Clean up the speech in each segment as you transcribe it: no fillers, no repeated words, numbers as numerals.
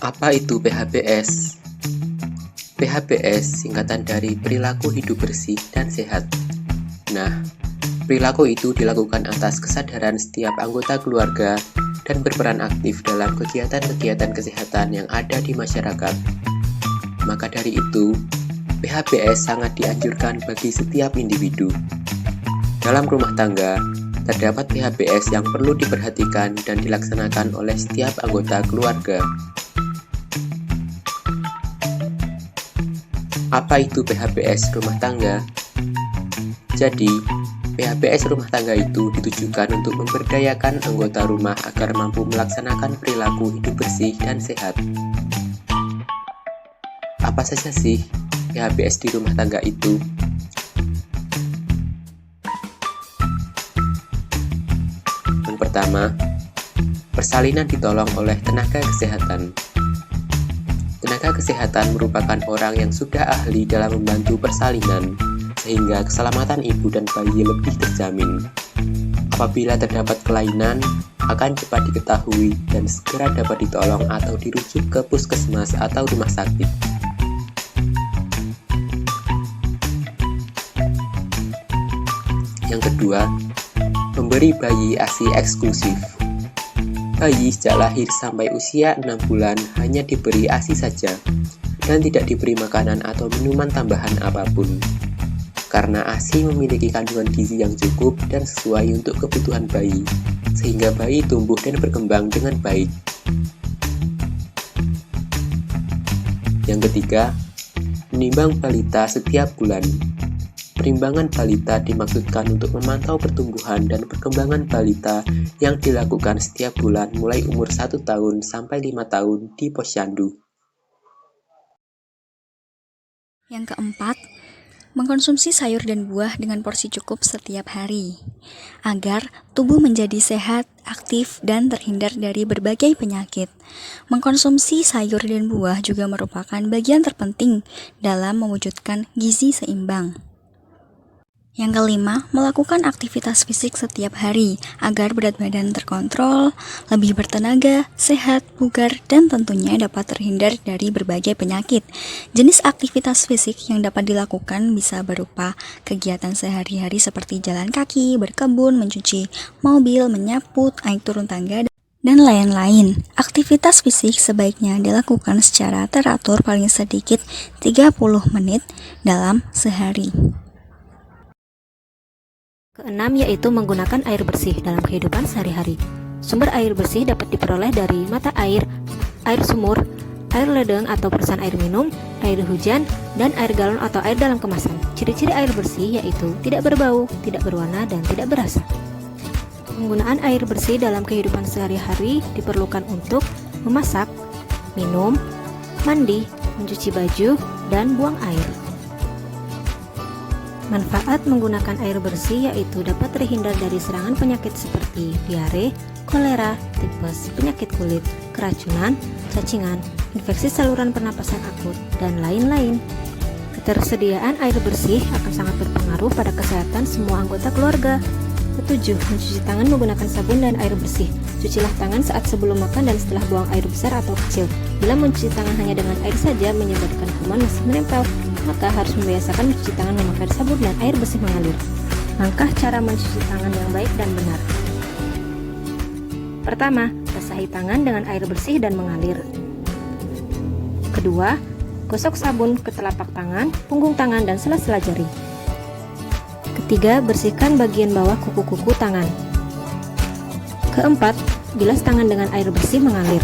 Apa itu PHBS? PHBS singkatan dari perilaku hidup bersih dan sehat. Nah, perilaku itu dilakukan atas kesadaran setiap anggota keluarga dan berperan aktif dalam kegiatan-kegiatan kesehatan yang ada di masyarakat. Maka dari itu, PHBS sangat dianjurkan bagi setiap individu. Dalam rumah tangga, terdapat PHBS yang perlu diperhatikan dan dilaksanakan oleh setiap anggota keluarga. Apa itu PHBS rumah tangga? Jadi, PHBS rumah tangga itu ditujukan untuk memberdayakan anggota rumah agar mampu melaksanakan perilaku hidup bersih dan sehat. Apa saja sih PHBS di rumah tangga itu? Yang pertama, persalinan ditolong oleh tenaga kesehatan. Tenaga kesehatan merupakan orang yang sudah ahli dalam membantu persalinan, sehingga keselamatan ibu dan bayi lebih terjamin. Apabila terdapat kelainan, akan cepat diketahui dan segera dapat ditolong atau dirujuk ke puskesmas atau rumah sakit. Yang kedua, memberi bayi ASI eksklusif. Bayi sejak lahir sampai usia 6 bulan hanya diberi ASI saja dan tidak diberi makanan atau minuman tambahan apapun. Karena ASI memiliki kandungan gizi yang cukup dan sesuai untuk kebutuhan bayi, sehingga bayi tumbuh dan berkembang dengan baik. Yang ketiga, menimbang balita setiap bulan. Perimbangan balita dimaksudkan untuk memantau pertumbuhan dan perkembangan balita yang dilakukan setiap bulan mulai umur 1 tahun sampai 5 tahun di posyandu. Yang keempat, mengkonsumsi sayur dan buah dengan porsi cukup setiap hari, agar tubuh menjadi sehat, aktif, dan terhindar dari berbagai penyakit. Mengkonsumsi sayur dan buah juga merupakan bagian terpenting dalam mewujudkan gizi seimbang. Yang kelima, melakukan aktivitas fisik setiap hari agar berat badan terkontrol, lebih bertenaga, sehat, bugar, dan tentunya dapat terhindar dari berbagai penyakit. Jenis aktivitas fisik yang dapat dilakukan bisa berupa kegiatan sehari-hari seperti jalan kaki, berkebun, mencuci mobil, menyapu, naik turun tangga, dan lain-lain. Aktivitas fisik sebaiknya dilakukan secara teratur paling sedikit 30 menit dalam sehari. Keenam yaitu menggunakan air bersih dalam kehidupan sehari-hari. Sumber air bersih dapat diperoleh dari mata air, air sumur, air ledeng atau peresan air minum, air hujan, dan air galon atau air dalam kemasan. Ciri-ciri air bersih yaitu tidak berbau, tidak berwarna, dan tidak berasa. Penggunaan air bersih dalam kehidupan sehari-hari diperlukan untuk memasak, minum, mandi, mencuci baju, dan buang air. Manfaat menggunakan air bersih yaitu dapat terhindar dari serangan penyakit seperti diare, kolera, tipes, penyakit kulit, keracunan, cacingan, infeksi saluran pernapasan akut, dan lain-lain. Ketersediaan air bersih akan sangat berpengaruh pada kesehatan semua anggota keluarga. Ketujuh, mencuci tangan menggunakan sabun dan air bersih. Cucilah tangan saat sebelum makan dan setelah buang air besar atau kecil. Bila mencuci tangan hanya dengan air saja menyebabkan kuman masih menempel, maka harus membiasakan mencuci tangan memakai sabun dan air bersih mengalir. Langkah cara mencuci tangan yang baik dan benar. Pertama, basahi tangan dengan air bersih dan mengalir. Kedua, gosok sabun ke telapak tangan, punggung tangan, dan sela-sela jari. Ketiga, bersihkan bagian bawah kuku-kuku tangan. Keempat, bilas tangan dengan air bersih mengalir.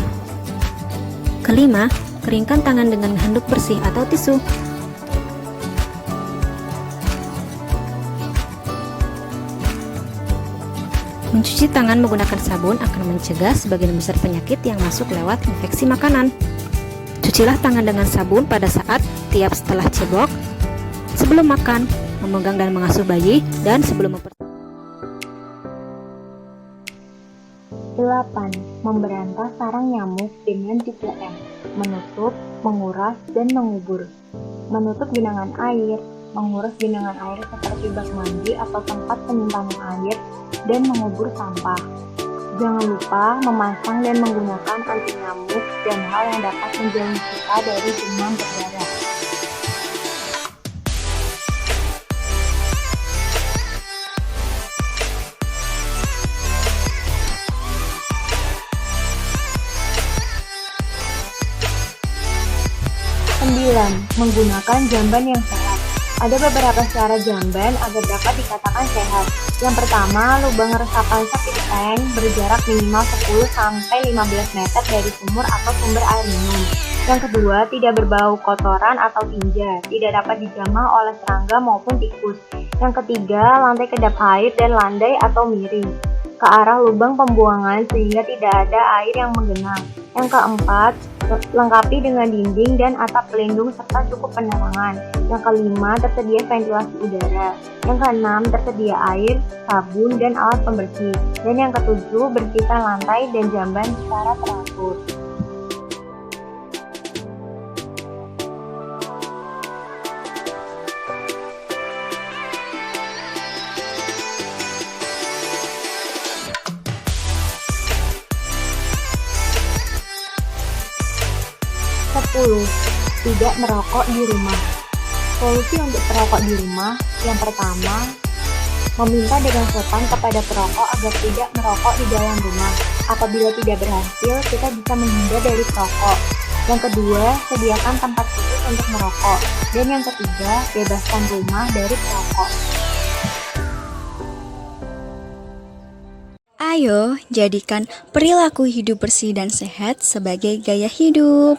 Kelima, keringkan tangan dengan handuk bersih atau tisu. Mencuci tangan menggunakan sabun akan mencegah sebagian besar penyakit yang masuk lewat infeksi makanan. Cucilah tangan dengan sabun pada saat tiap setelah cebok, sebelum makan, memegang dan mengasuh bayi, dan sebelum 8. Memberantas sarang nyamuk dengan 3M. Menutup, menguras, dan mengubur. Menutup genangan air, menguras genangan air seperti bak mandi atau tempat penyimpanan air, dan mengubur sampah. Jangan lupa memasang dan menggunakan anti nyamuk dan hal yang dapat menjauhi kita dari demam berdarah. Sembilan, menggunakan jamban yang sehat. Ada beberapa cara jamban agar dapat dikatakan sehat. Yang pertama, lubang resapan septic tank berjarak minimal 10-15 meter dari sumur atau sumber air minum. Yang kedua, tidak berbau kotoran atau tinja, tidak dapat dijamah oleh serangga maupun tikus. Yang ketiga, lantai kedap air dan landai atau miring ke arah lubang pembuangan sehingga tidak ada air yang menggenang. Yang keempat, lengkapi dengan dinding dan atap pelindung serta cukup penerangan. Yang kelima, tersedia ventilasi udara. Yang keenam, tersedia air, sabun, dan alat pembersih. Dan yang ketujuh, bersihkan lantai dan jamban secara teratur. Tidak merokok di rumah. Solusi untuk perokok di rumah, yang pertama, meminta dengan sopan kepada perokok agar tidak merokok di dalam rumah. Apabila tidak berhasil, kita bisa menghindar dari perokok. Yang kedua, sediakan tempat khusus untuk merokok. Dan yang ketiga, bebaskan rumah dari perokok. Ayo, jadikan perilaku hidup bersih dan sehat sebagai gaya hidup.